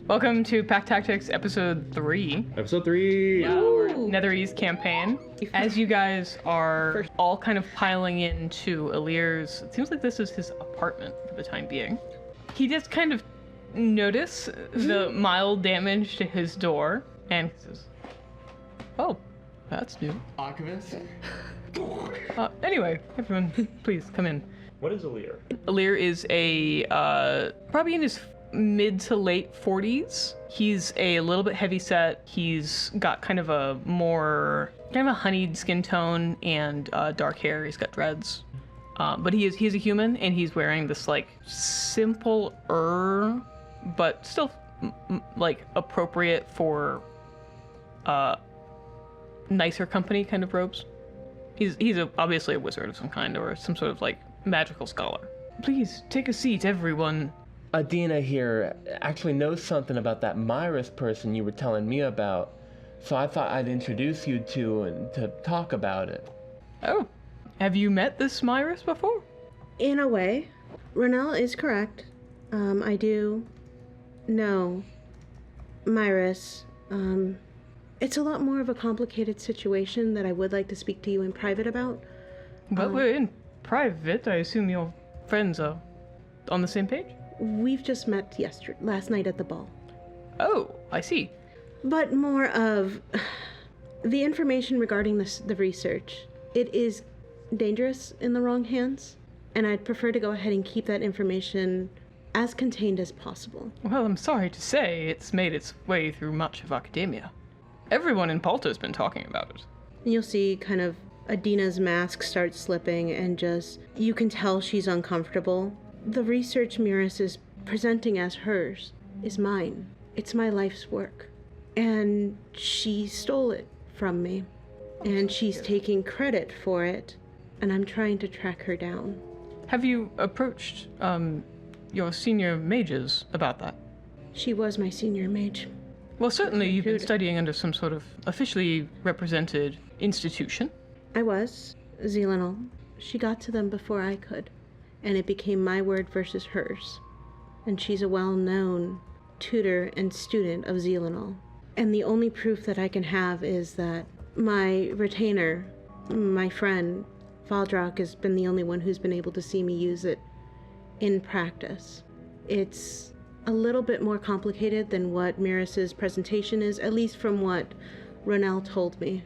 Welcome to Pact Tactics Episode 3. Episode 3! Our Netheril's campaign. As you guys are all kind of piling into Alir's, it seems like this is his apartment for the time being. He just kind of notice the mild damage to his door, and he says, "Oh, that's new." Archivist? Anyway, everyone, please come in. What is Alir? Alir is a, probably in his mid to late 40s. He's a little bit heavy set. He's got kind of a honeyed skin tone and dark hair. He's got dreads. But he's a human, and he's wearing this like simple but still like appropriate for nicer company kind of robes. He's obviously a wizard of some kind, or some sort of like magical scholar. Please take a seat, everyone. Adina here actually knows something about that Myris person you were telling me about, so I thought I'd introduce you to and to talk about it. Oh, have you met this Myris before? In a way. Renell is correct. I do know Myris. It's a lot more of a complicated situation that I would like to speak to you in private about. But we're in private. I assume your friends are on the same page? We've just met last night at the ball. Oh, I see. But more of the information regarding the research. It is dangerous in the wrong hands, and I'd prefer to go ahead and keep that information as contained as possible. Well, I'm sorry to say it's made its way through much of academia. Everyone in Palta's been talking about it. And you'll see kind of Adina's mask start slipping, and you can tell she's uncomfortable. The research Myris is presenting as hers is mine. It's my life's work. And she stole it from me. And she's taking credit for it, and I'm trying to track her down. Have you approached your senior mages about that? She was my senior mage. Well, certainly you've been studying under some sort of officially represented institution. I was. Zelenol. She got to them before I could, and it became my word versus hers. And she's a well-known tutor and student of Zelenol. And the only proof that I can have is that my retainer, my friend, Valdrak, has been the only one who's been able to see me use it in practice. It's a little bit more complicated than what Myris's presentation is, at least from what Renell told me.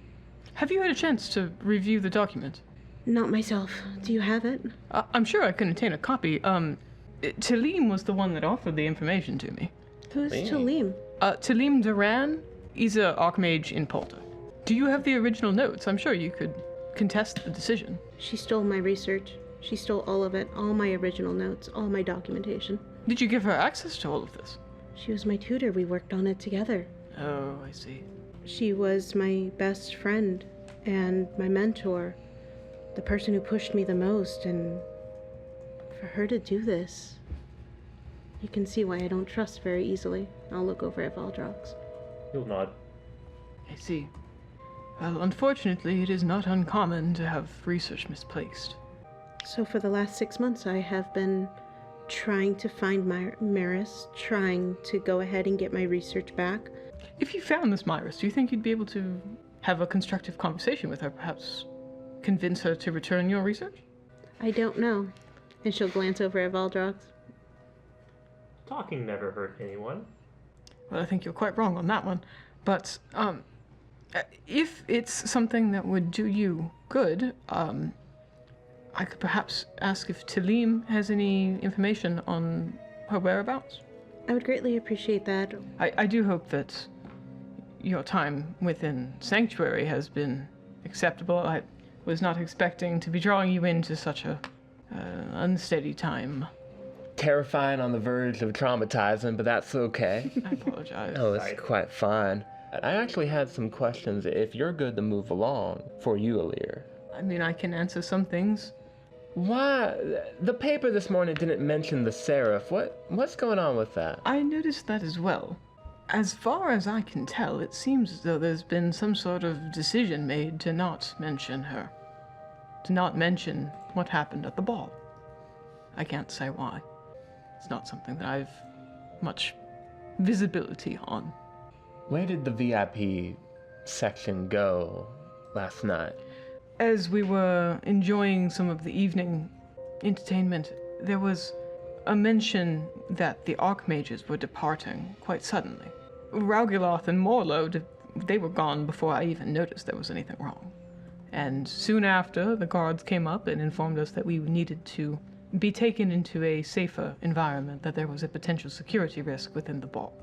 Have you had a chance to review the document? Not myself. Do you have it? I'm sure I can obtain a copy. Talim was the one that offered the information to me. Who's Talim? Talim Duran. He's an archmage in Palta. Do you have the original notes? I'm sure you could contest the decision. She stole my research. She stole all of it, all my original notes, all my documentation. Did you give her access to all of this? She was my tutor. We worked on it together. Oh, I see. She was my best friend and my mentor, the person who pushed me the most, and for her to do this, you can see why I don't trust very easily. I'll look over at Valdrox. He'll nod. I see. Well, unfortunately, it is not uncommon to have research misplaced. So for the last 6 months, I have been trying to find Myris, trying to go ahead and get my research back. If you found this Myris, do you think you'd be able to have a constructive conversation with her, perhaps convince her to return your research? I don't know. And she'll glance over at Valdrox. Talking never hurt anyone. Well, I think you're quite wrong on that one. But, if it's something that would do you good, I could perhaps ask if Talim has any information on her whereabouts. I would greatly appreciate that. I do hope that your time within Sanctuary has been acceptable. I was not expecting to be drawing you into such a unsteady time. Terrifying, on the verge of traumatizing, but that's okay. I apologize. Oh, it's quite fine. I actually had some questions, if you're good to move along, for you, Alir. I mean, I can answer some things. Why? The paper this morning didn't mention the Seraph. What's going on with that? I noticed that as well. As far as I can tell, it seems as though there's been some sort of decision made to not mention her. To not mention what happened at the ball. I can't say why. It's not something that I've much visibility on. Where did the VIP section go last night? As we were enjoying some of the evening entertainment, there was a mention that the Archmages were departing quite suddenly. Raugiloth and Morlo, they were gone before I even noticed there was anything wrong. And soon after, the guards came up and informed us that we needed to be taken into a safer environment, that there was a potential security risk within the ball.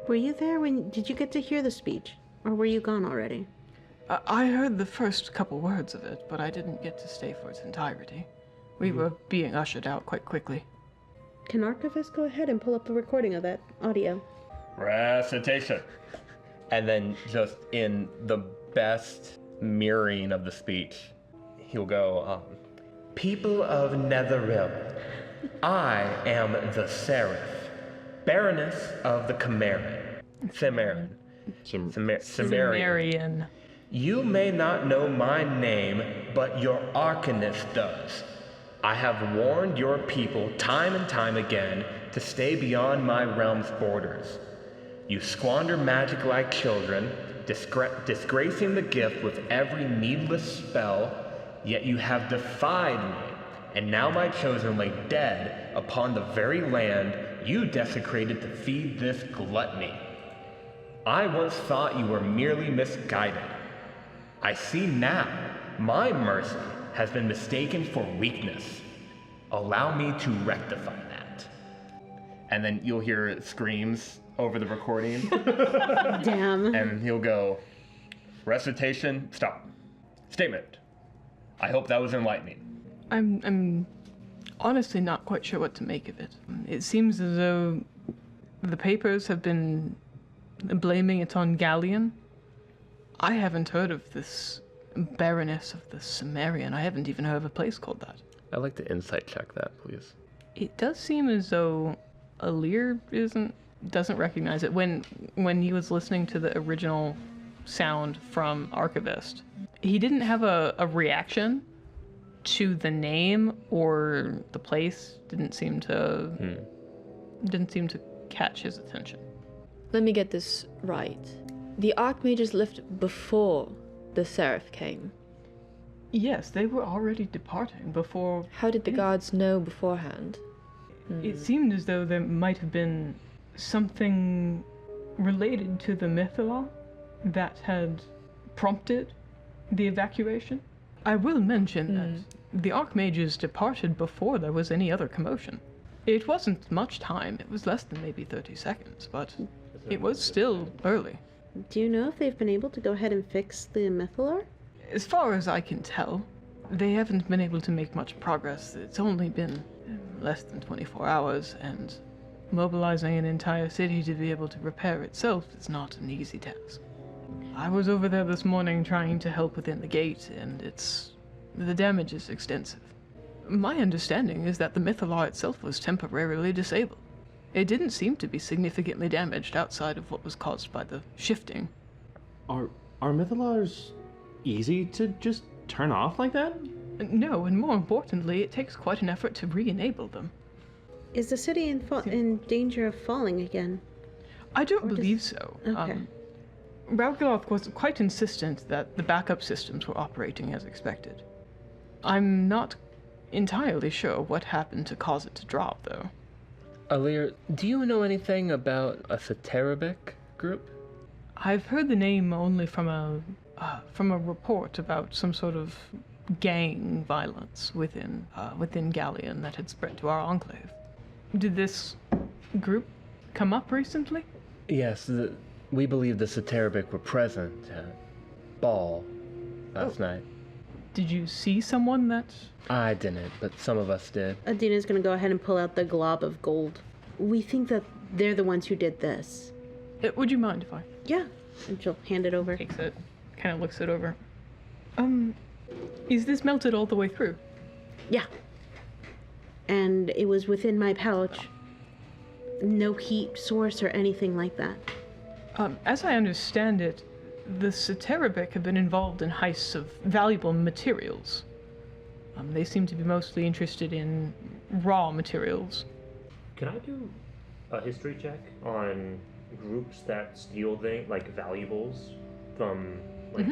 Were you there did you get to hear the speech? Or were you gone already? I heard the first couple words of it, but I didn't get to stay for its entirety. We were being ushered out quite quickly. Can Archivist go ahead and pull up a recording of that audio? Recitation. And then just in the best mirroring of the speech, he'll go, People of Netheril, I am the Seraph, Baroness of the Cimmerian. Cimmerian. You may not know my name, but your Arcanist does. I have warned your people time and time again to stay beyond my realm's borders. You squander magic like children, disgracing the gift with every needless spell, yet you have defied me, and now my chosen lay dead upon the very land you desecrated to feed this gluttony. I once thought you were merely misguided. I see now my mercy has been mistaken for weakness. Allow me to rectify that. And then you'll hear screams over the recording. Damn. And he'll go, recitation, stop. Statement. I hope that was enlightening. I'm honestly not quite sure what to make of it. It seems as though the papers have been blaming it on Galleon. I haven't heard of this Baroness of the Cimmerian. I haven't even heard of a place called that. I'd like to insight check that, please. It does seem as though Alir doesn't recognize it. When he was listening to the original sound from Archivist, he didn't have a reaction to the name or the place. Didn't seem to catch his attention. Let me get this right. The Archmages left before the Seraph came. Yes, they were already departing before. How did the guards know beforehand? It seemed as though there might have been something related to the Mythala that had prompted the evacuation. I will mention that the Archmages departed before there was any other commotion. It wasn't much time, it was less than maybe 30 seconds, but it was still early. Do you know if they've been able to go ahead and fix the Mythalar? As far as I can tell, they haven't been able to make much progress. It's only been less than 24 hours, and mobilizing an entire city to be able to repair itself is not an easy task. I was over there this morning trying to help within the gate, and the damage is extensive. My understanding is that the Mythalar itself was temporarily disabled. It didn't seem to be significantly damaged outside of what was caused by the shifting. Are Mythalars easy to just turn off like that? No, and more importantly, it takes quite an effort to re-enable them. Is the city in danger of falling again? I don't believe so. Okay. Raugiloth was quite insistent that the backup systems were operating as expected. I'm not entirely sure what happened to cause it to drop, though. Alir, do you know anything about a Saterabic group? I've heard the name only from a report about some sort of gang violence within Galleon that had spread to our enclave. Did this group come up recently? Yes, we believe the Saterabic were present at ball last night. Did you see someone that... I didn't, but some of us did. Adina's gonna go ahead and pull out the glob of gold. We think that they're the ones who did this. Would you mind if I... Yeah. And she'll hand it over. Takes it, kind of looks it over. Is this melted all the way through? Yeah. And it was within my pouch. No heat source or anything like that. As I understand it, the Saterabic have been involved in heists of valuable materials. They seem to be mostly interested in raw materials. Can I do a history check on groups that steal things like valuables from like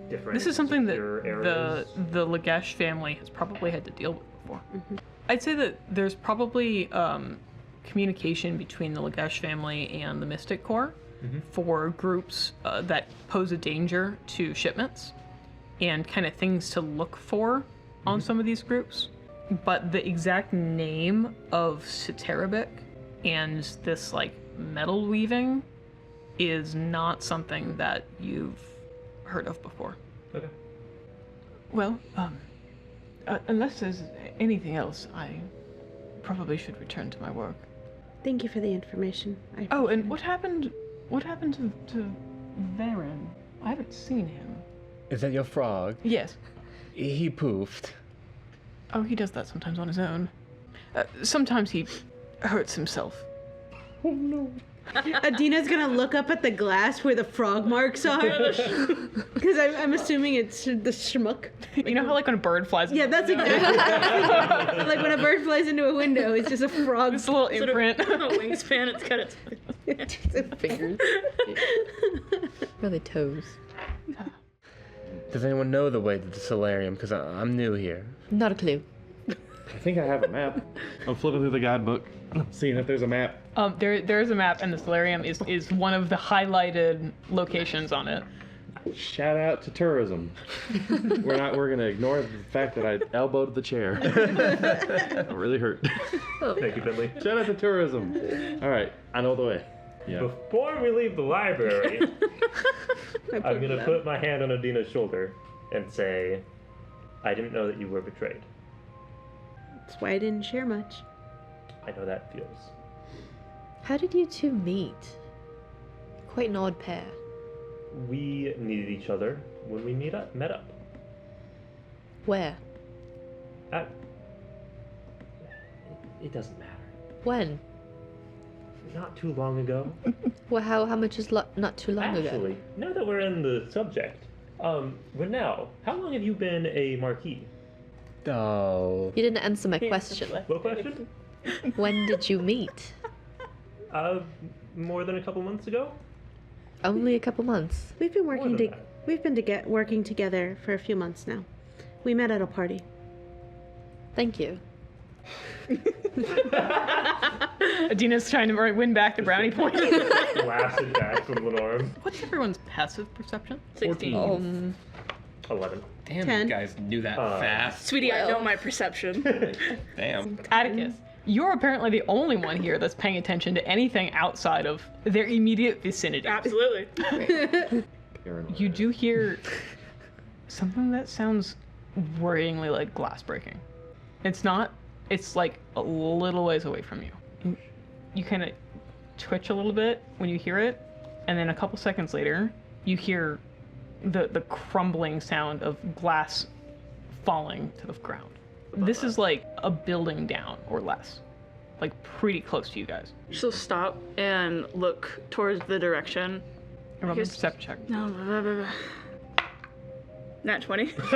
different. This is something that secure areas. the Lagesh family has probably had to deal with before. I'd say that there's probably communication between the Lagesh family and the Mystic Corps for groups that pose a danger to shipments and kind of things to look for on some of these groups. But the exact name of Citarabic and this like metal weaving is not something that you've heard of before. Okay. Well, unless there's anything else, I probably should return to my work. Thank you for the information. Oh, and what happened to Varen? I haven't seen him. Is that your frog? Yes. He poofed. Oh, he does that sometimes on his own. Sometimes he hurts himself. Oh no. Adina's gonna look up at the glass where the frog marks are. Because I'm assuming it's the schmuck. You know how like when a bird flies Yeah, that's exactly like when a bird flies into a window, it's just a frog. it's a little imprint. A wingspan, it's got its Fingers. Or the toes. Does anyone know the way to the solarium? Because I'm new here. Not a clue. I think I have a map. I'm flipping through the guidebook, seeing if there's a map. There is a map, and the solarium is one of the highlighted locations on it. Shout out to tourism. We're gonna ignore the fact that I elbowed the chair. It really hurt. Thank you, Finley. Shout out to tourism. All right, I know the way. Yeah. Before we leave the library, I'm gonna put my hand on Adina's shoulder and say, I didn't know that you were betrayed. That's why I didn't share much. I know that feels. How did you two meet? Quite an odd pair. We needed each other when we met up. Where? At... It doesn't matter. When? Not too long ago. Well, how much is not too long ago? Actually, now that we're in the subject, Renell, how long have you been a Marquis? Oh. You didn't answer my question. What question? When did you meet? More than a couple months ago? Only a couple months. We've been More than that. working together for a few months now. We met at a party. Thank you. Adina's trying to win back the brownie point. Blasted back from Lenorum. What's everyone's passive perception? 16. 11. Damn, 10. you guys knew that fast. Sweetie, I know my perception. Damn. Atticus, you're apparently the only one here that's paying attention to anything outside of their immediate vicinity. Absolutely. Paranoid. You do hear something that sounds worryingly like glass breaking. It's not, it's like a little ways away from you. You kind of twitch a little bit when you hear it, and then a couple seconds later, you hear the crumbling sound of glass falling to the ground. This is like a building down or less, like pretty close to you guys. She'll stop and look towards the direction. Roll a guess- perception check. No, blah, blah, blah. Nat 20. for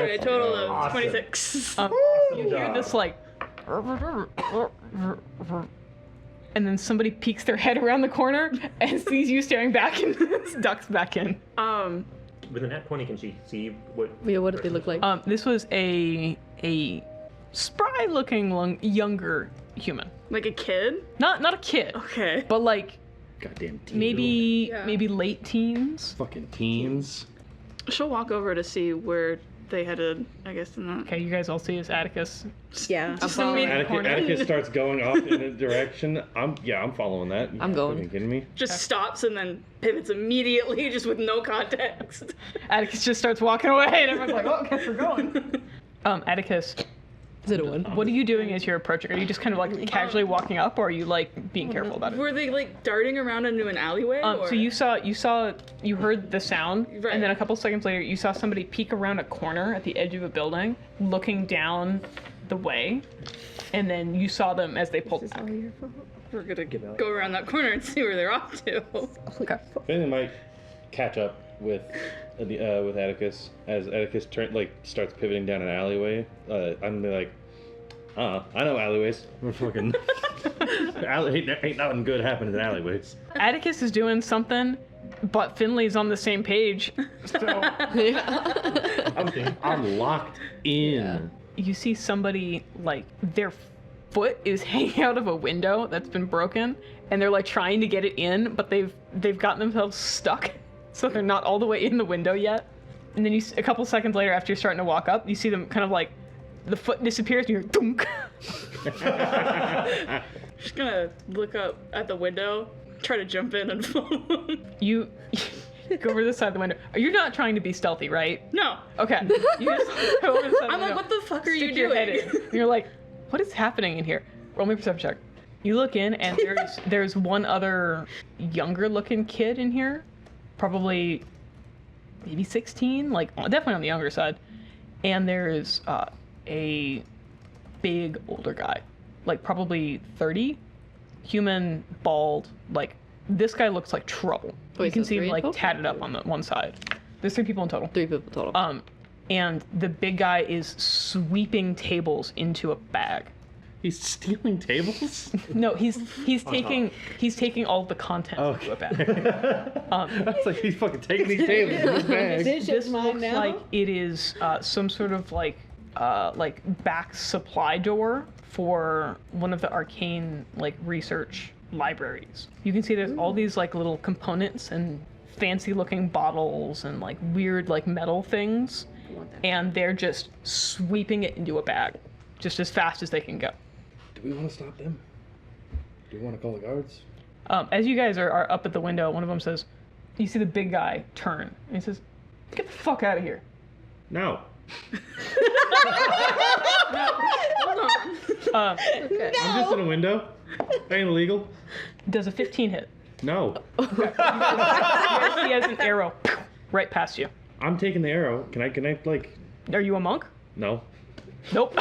a total of Awesome. 26. You hear this like, and then somebody peeks their head around the corner and sees you staring back and ducks back in. With a nat 20, can she see what? Yeah, what did they look like? This was a spry-looking younger human. Like a kid? Not a kid, Okay. but like Goddamn teen. maybe late teens. Fucking teens. She'll walk over to see where they headed, I guess, in that. Okay, you guys all see as Atticus. Yeah. Just immediate Atticus, corner. Atticus starts going off in a direction. I'm following that. I'm going. Fucking kidding me? Just stops and then pivots immediately, just with no context. Atticus just starts walking away, and everyone's like, "Oh, guess we're going." Atticus, Is it a one? what are you doing as you're approaching? Are you just kind of like casually walking up, or are you like being careful about it? Were they like darting around into an alleyway? Or? So you heard the sound, Right. and then a couple seconds later, you saw somebody peek around a corner at the edge of a building, looking down the way, and then you saw them as they pulled back. We're gonna go around that corner and see where they're off to. Okay. Finley might catch up with Atticus as Atticus starts pivoting down an alleyway. I'm gonna be like, I know alleyways. We're fucking... ain't nothing good happening in alleyways. Atticus is doing something, but Finley's on the same page. So I'm locked in. Yeah. you see somebody, like, their foot is hanging out of a window that's been broken, and they're like trying to get it in, but they've gotten themselves stuck, so they're not all the way in the window yet. And then a couple seconds later, after you're starting to walk up, you see them kind of like, the foot disappears, and you're dunk. Just gonna look up at the window, try to jump in and follow him. You go over to the side of the window. You're not trying to be stealthy, right? No. Okay. You just go over to the side of the I'm like, window, what the fuck are you stick your head doing? in, and you're like, what is happening in here? Roll me a perception check. You look in, and there's one other younger looking kid in here, probably maybe 16, like definitely on the younger side. And there's a big older guy, like probably 30, human, bald, like this guy looks like trouble. Wait, You can so see him three like total? tatted up on the one side. There's 3 people in total. 3 people total. And the big guy is sweeping tables into a bag. He's stealing tables? No, he's taking all the contents into a bag. That's like he's fucking taking these tables in his bag. This This is mine looks now. like it is some sort of like back supply door for one of the arcane like research libraries. You can see there's all these like little components and fancy looking bottles and like weird like metal things, and they're just sweeping it into a bag just as fast as they can go. Do we want to stop them? Do we want to call the guards? As you guys are up at the window, one of them says, you see the big guy turn, and he says, get the fuck out of here. No. Okay. I'm just in a window. That ain't illegal. Does a 15 hit? No. He has an arrow right past you. I'm taking the arrow. Can I like... Are you a monk? No. Nope.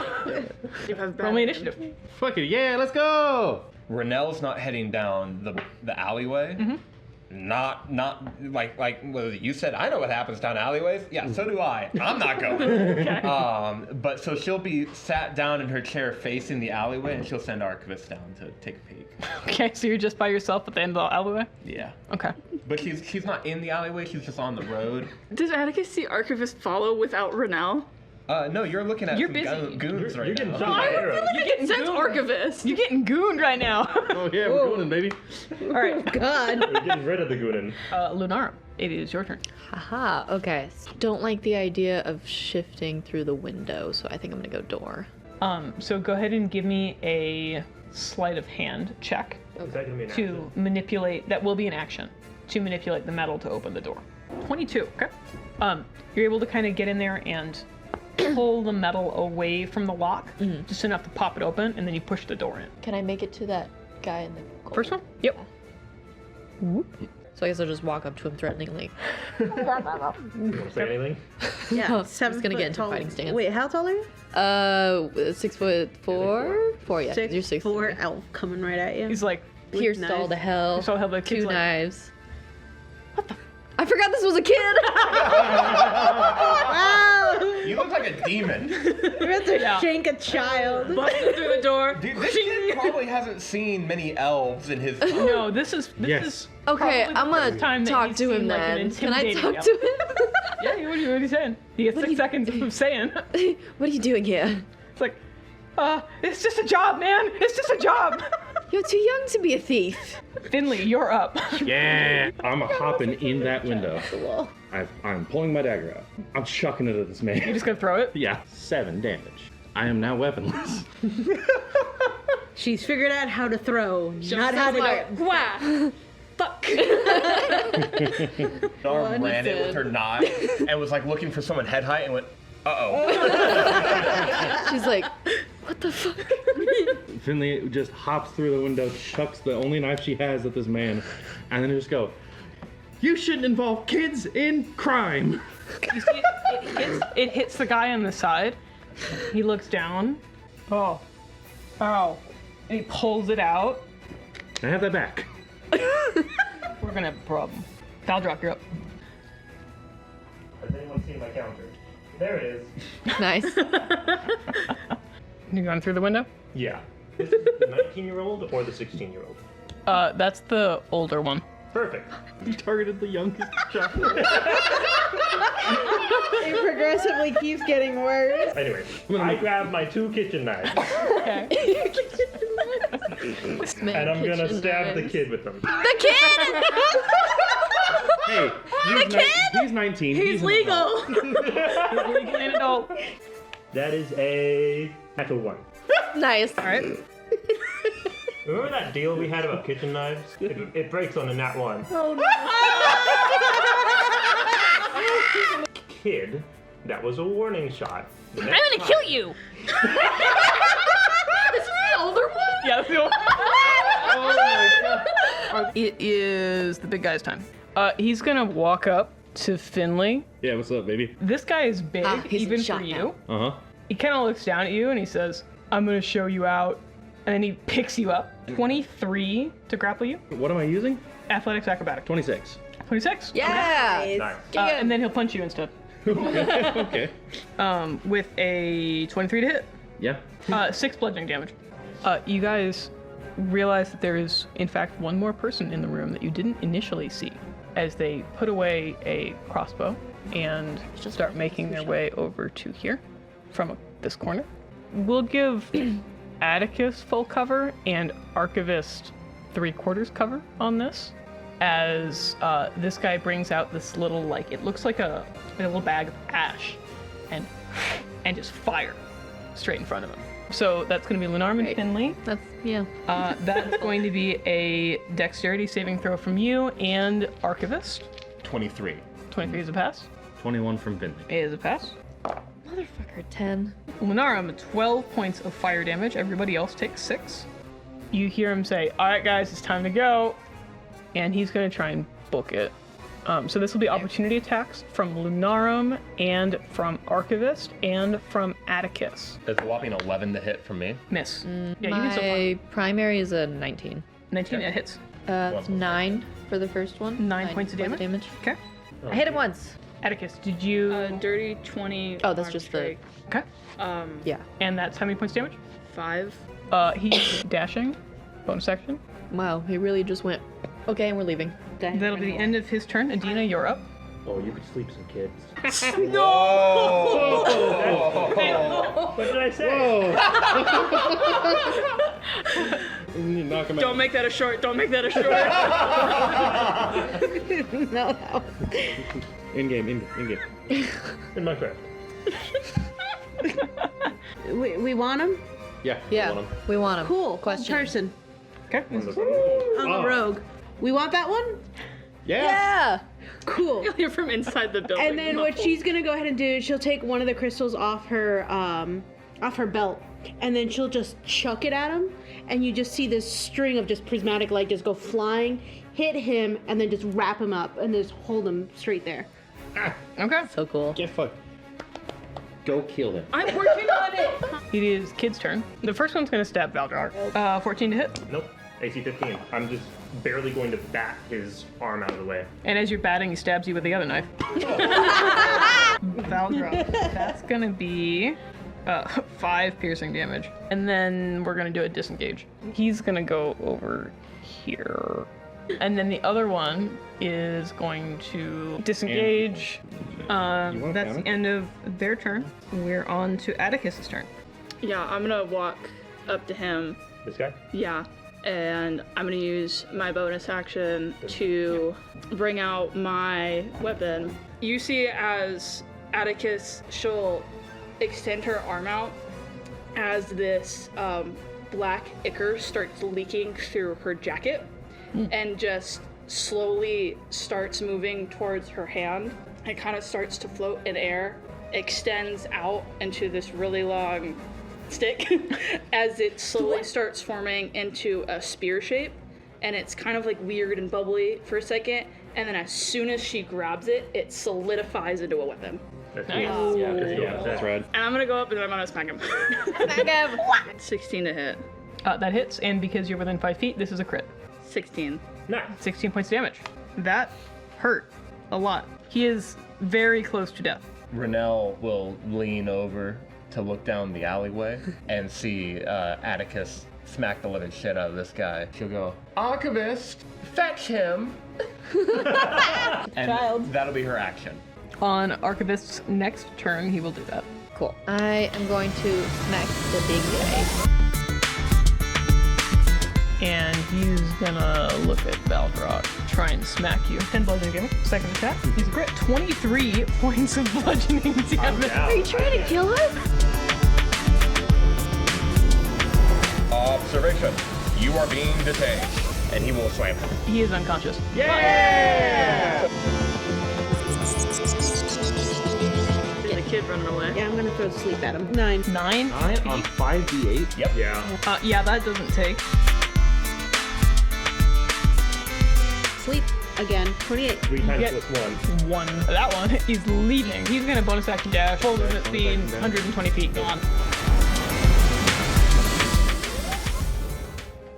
You have bad Roll me names. initiative. Fuck it. Yeah, let's go. Renell's not heading down the alleyway. Mm-hmm. Not like what was it, you said. I know what happens down alleyways. Yeah, so do I. I'm not going. But so she'll be sat down in her chair facing the alleyway, and she'll send Archivist down to take a peek. Okay, so you're just by yourself at the end of the alleyway? Yeah, Okay. but she's not in the alleyway. She's just on the road. Does Atticus see Archivist follow without Renell? No, you're looking at You're some busy. goons You're right getting now. shot by arrows. You're getting Sense gooned. Archivist. You're getting gooned right now. Oh yeah, we're going in, baby. All right, God. We're getting rid of the Goonin. Lunara, it is your turn. Haha, okay. Don't like the idea of shifting through the window, so I think I'm gonna go door. So go ahead and give me a sleight of hand check Is that gonna be an to action? manipulate. That will be an action to manipulate the metal to open the door. 22. Okay. You're able to kind of get in there and pull the metal away from the lock, just enough to pop it open, and then you push the door in. Can I make it to that guy in the gold? First one? Yep. So I guess I'll just walk up to him threateningly. You want to say anything? Yeah, I'm 7 just gonna foot get into tall. fighting stance. Wait, how tall are you? 6'4"? 4, yeah. 'cause you're 6'4". 4 elf coming right at you. He's like, Pierced Knives. all to hell. so he'll have the 2 kids like, knives. What the? I forgot this was a kid! Wow! You look like a demon. You're about to Yeah. shank a child. Busted through the door. Dude, this kid probably hasn't seen many elves in his time. no, this is Yes. Okay, probably the I'm first time gonna that talk he's to him seen, like, an then. Can I intimidating talk to him? Yeah, what are you saying? You get 6 seconds of saying. What are you doing here? It's like, it's just a job, man. It's just a job. You're too young to be a thief. Finley, you're up. Yeah. I'm hopping in that window. I'm pulling my dagger out. I'm chucking it at this man. You just gonna throw it? Yeah. 7 damage. I am now weaponless. She's figured out how to throw, not how to go. Wah! Fuck. Arm ran in with her knife and was like looking for someone head height and went, uh-oh. She's like, what the fuck? Finley just hops through the window, chucks the only knife she has at this man, and then just go, you shouldn't involve kids in crime. You see, it hits the guy on the side. He looks down. Oh. Ow. And he pulls it out. I have that back. We're gonna have a problem. Valdrock, you're up. Has anyone seen my counter? There it is. Nice. You going through the window? Yeah. This is the 19-year-old or the 16-year-old? That's the older one. Perfect. You targeted the youngest child. It progressively keeps getting worse. Anyway, I grab my 2 kitchen knives Okay. and I'm gonna stab the kid with them. The kid! Hey, he's 19. He's an legal. adult. Legally an adult. That is a natural 1. Nice. All right. Remember that deal we had about kitchen knives? It breaks on a nat 1. Oh no. Kid, that was a warning shot. The I'm next gonna kill you. This is the older one? Yeah, that's the older Oh my god. It is the big guy's time. He's gonna walk up to Finley. Yeah, what's up, baby? This guy is big, He's even shot for you. now. Uh huh. He kind of looks down at you and he says, "I'm gonna show you out." And then he picks you up. 23 to grapple you. What am I using? Athletics, acrobatic. 26. 26. Yeah. Nice. And then he'll punch you instead. Okay. With a 23 to hit. Yeah. 6 bludgeoning damage. You guys realize that there is, in fact, one more person in the room that you didn't initially see as they put away a crossbow and start making their way over to here from this corner. We'll give Atticus full cover and Archivist 3/4 cover on this as this guy brings out this little, like, it looks like a little bag of ash and just fire straight in front of him. So that's going to be Lunarm and Right. Finley. That's, yeah. That's going to be a dexterity saving throw from you and Archivist. 23. 23 is a pass. 21 from Finley. Is a pass. Motherfucker, 10. Lunarum, 12 points of fire damage. Everybody else takes 6. You hear him say, "All right, guys, it's time to go." And he's going to try and book it. So this will be opportunity attacks from Lunarum and from Archivist and from Atticus. That's a whopping 11 to hit from me. Miss. Yeah, you can still My primary is a 19. 19, it hits. It's 9 for the first one. 9 points of damage. Okay. I hit it once. Atticus, did you... Dirty 20. Oh, that's arm just strike. Okay. Yeah. And that's how many points damage? 5. He's dashing. Bonus action. Wow, he really just went, okay, and we're leaving. That'll be the end of his turn. Adina, you're up. Oh, you could sleep some kids. Oh! What did I say? You knock him out. Don't make that a short. Don't make that a short. No, no. In game. In my craft. We want him? Yeah. Yeah, I want him. we want him. Cool. Question. Person. Okay. I'm Oh. a rogue. We want that one? Yeah! Cool. You're from inside the building. And then what she's gonna go ahead and do is she'll take one of the crystals off her belt, and then she'll just chuck it at him, and you just see this string of just prismatic light just go flying, hit him, and then just wrap him up and just hold him straight there. Okay. So cool. Get fucked. Go kill him. I'm working on it. It is Kid's turn. The first one's going to stab Valdrar. 14 to hit. Nope. AC 15. I'm just barely going to bat his arm out of the way. And as you're batting, he stabs you with the other knife. Valdrar. That's going to be 5 piercing damage. And then we're going to do a disengage. He's going to go over here. And then the other one is going to disengage. wanna That's count the it? end of their turn. We're on to Atticus's turn. Yeah, I'm gonna walk up to him. This guy? Yeah, and I'm gonna use my bonus action to bring out my weapon. You see, as Atticus, she'll extend her arm out as this black ichor starts leaking through her jacket and just slowly starts moving towards her hand. It kind of starts to float in air, extends out into this really long stick as it slowly starts forming into a spear shape, and it's kind of like weird and bubbly for a second, and then as soon as she grabs it, it solidifies into a weapon. That's Nice. cool. Yeah, That's rad. And I'm gonna go up and I'm gonna smack him. Smack him! 16 to hit. That hits, and because you're within 5 feet, this is a crit. 16. Nice. 16 points of damage. That hurt a lot. He is very close to death. Renell will lean over to look down the alleyway and see Atticus smack the living shit out of this guy. She'll go, Archivist, fetch him! And that'll be her action. On Archivist's next turn, he will do that. Cool. I am going to smack the big guy. And he's gonna look at Valdrock, try and smack you. 10 bludgeoning damage, second attack. He's a crit. 23 points of bludgeoning damage. Are you trying to kill us? Observation. You are being detained. And he will slam him. He is unconscious. Yeah! Is the kid running away? Yeah, I'm gonna throw sleep at him. 9. 9? 9 on 5d8? Yep. Yeah. Yeah, that doesn't take. Sleep again. 28. 3 times Get- plus 1. 1. That one is leaving. He's gonna bonus action dash, full movement speed, 120 feet, gone.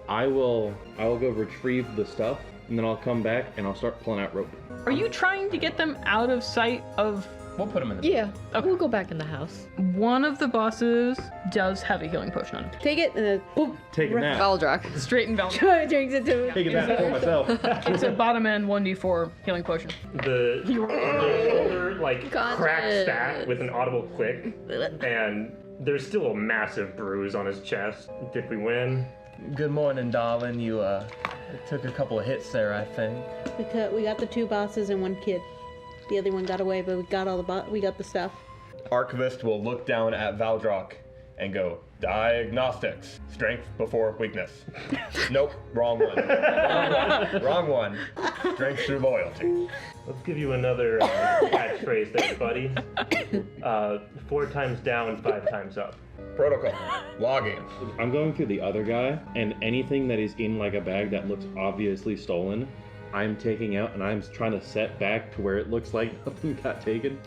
I will go retrieve the stuff, and then I'll come back and I'll start pulling out rope. Are you trying to get them out of sight of... We'll put him in the Yeah. Okay. We'll go back in the house. One of the bosses does have a healing potion on him. Take it and then boom. Taking that. Valdrock. Straight in Valdrock. Drinks it to him. Taking that for myself. It's a bottom end 1d4 healing potion. The shoulder like Got cracks it. back with an audible click, and there's still a massive bruise on his chest. Did we win? Good morning, darling. You took a couple of hits there, I think. We got the 2 bosses and 1 kid. The other one got away, but we got all we got the stuff. Archivist will look down at Valdrock and go, diagnostics. Strength before weakness. Nope, wrong one. Wrong one. Strength through loyalty. Let's give you another catchphrase there, buddy. 4 times down, 5 times up. Protocol. Log in. I'm going through the other guy, and anything that is in like a bag that looks obviously stolen, I'm taking out, and I'm trying to set back to where it looks like nothing got taken.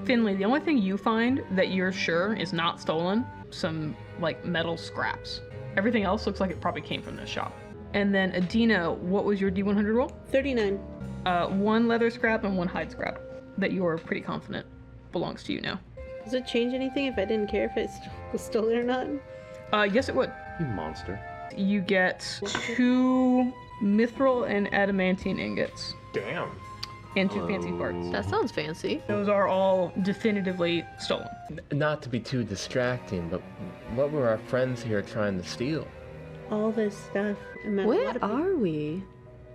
Finley, the only thing you find that you're sure is not stolen, some like metal scraps. Everything else looks like it probably came from this shop. And then Adina, what was your D100 roll? 39. 1 leather scrap and 1 hide scrap that you are pretty confident belongs to you now. Does it change anything if I didn't care if it was stolen or not? Yes, it would. You monster. You get 2 mithril and adamantine ingots Damn. and 2 fancy parts. That sounds fancy. Those are all definitively stolen. Not to be too distracting, but what were our friends here trying to steal? All this stuff. Where are we?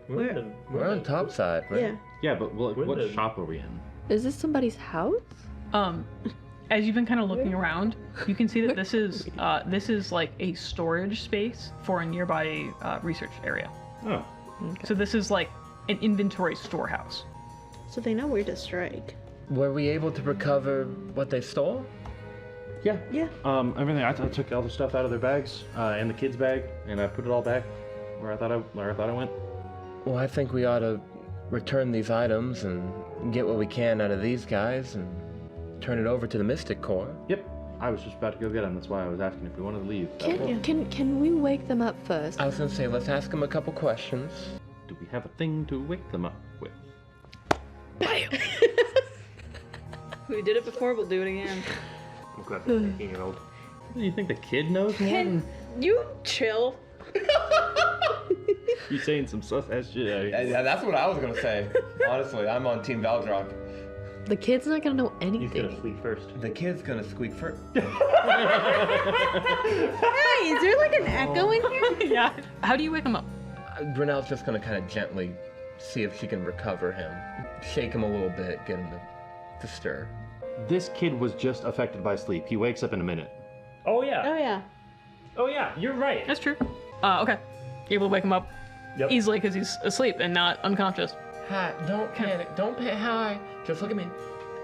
We're on top side, right? Yeah. Yeah, but what Wouldn't it- shop are we in? Is this somebody's house? As you've been kind of looking around, you can see that this is like a storage space for a nearby research area. Oh. So this is like an inventory storehouse. So they know where to strike. Were we able to recover what they stole? Yeah. Yeah. Everything. I took all the stuff out of their bags and the kids' bag, and I put it all back where I thought I went. Well, I think we ought to return these items and get what we can out of these guys and turn it over to the Mystic Corps. Yep. I was just about to go get them. That's why I was asking if we wanted to leave. Can we wake them up first? I was gonna say, let's ask them a couple questions. Do we have a thing to wake them up with? We did it before, we'll do it again. I'm glad for 18-year-old. Do you think the kid knows more? Can you chill? You saying some sus ass shit. Yeah, that's what I was gonna say. Honestly, I'm on Team Valdrock. The kid's not gonna know He's anything. gonna sleep first. The kid's gonna squeak first. Hey, is there like an echo in here? Yeah. How do you wake them up? Brunel's just gonna kind of gently see if she can recover him. Shake him a little bit, get him to stir. This kid was just affected by sleep. He wakes up in a minute. Oh yeah. Oh yeah. Oh yeah. You're right. That's true. Okay. You're able to wake him up Yep. easily because he's asleep and not unconscious. Hi, don't panic. Don't panic. Hi. Just look at me.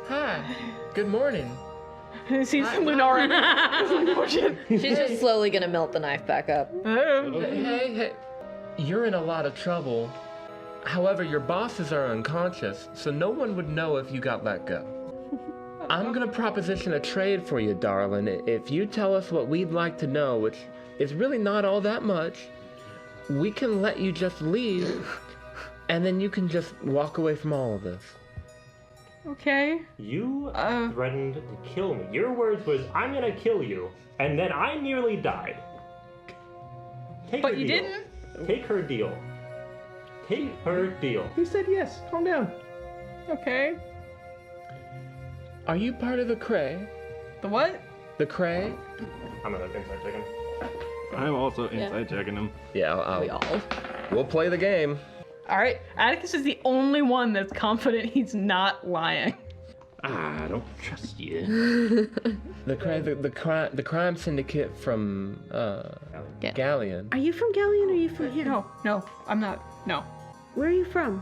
Hi. Good morning. He sees Lunara. Oh shit. She's just slowly gonna melt the knife back up. Hey. You're in a lot of trouble. However, your bosses are unconscious, so no one would know if you got let go. I'm gonna proposition a trade for you, darling. If you tell us what we'd like to know, which is really not all that much, we can let you just leave, and then you can just walk away from all of this. Okay. You threatened to kill me. Your words was, I'm gonna kill you, and then I nearly died. Take But her you deal. didn't? Take her deal. Take her deal. He said yes. Calm down. Okay. Are you part of the Cray? The what? The Cray? I'm gonna inside check him. I'm also inside checking him. Yeah, We all. we'll play the game. All right. Atticus is the only one that's confident he's not lying. I don't trust you. The Cray, the crime syndicate from Galleon. Are you from Galleon or are you from here? No, I'm not. No. Where are you from?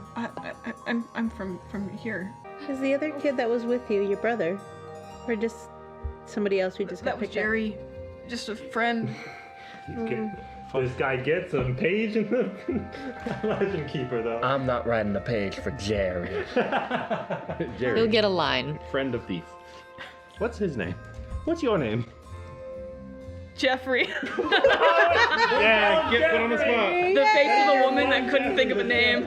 I'm from here. Is the other kid that was with you your brother? Or just somebody else who just got That was picked up? Jerry. Just a friend. This guy gets a page in the Legend Keeper, though. I'm not writing a page for Jerry. Jerry, He'll get a line. friend of thief. What's his name? What's your name? Jeffrey. Yeah, get put on the spot. The face of a woman that couldn't think of a name.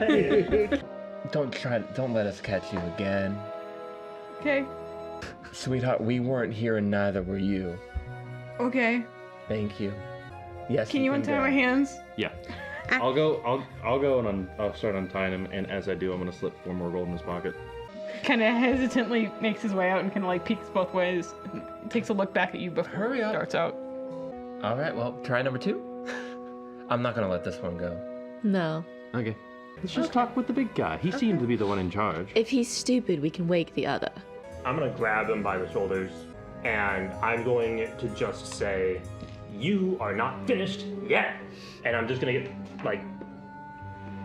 Don't let us catch you again. Okay. Sweetheart, we weren't here and neither were you. Okay. Thank you. Yes. Can you untie go. my hands? Yeah. I'll go and I'll start untying him, and as I do, I'm gonna slip 4 more gold in his pocket. Kind of hesitantly makes his way out and kind of like peeks both ways. Takes a look back at you before Hurry up. darts out. All right, well, try number 2. I'm not gonna let this one go. No. Okay. Let's just talk with the big guy. He seemed to be the one in charge. If he's stupid, we can wake the other. I'm gonna grab him by the shoulders, and I'm going to just say, you are not finished yet. And I'm just gonna get, like,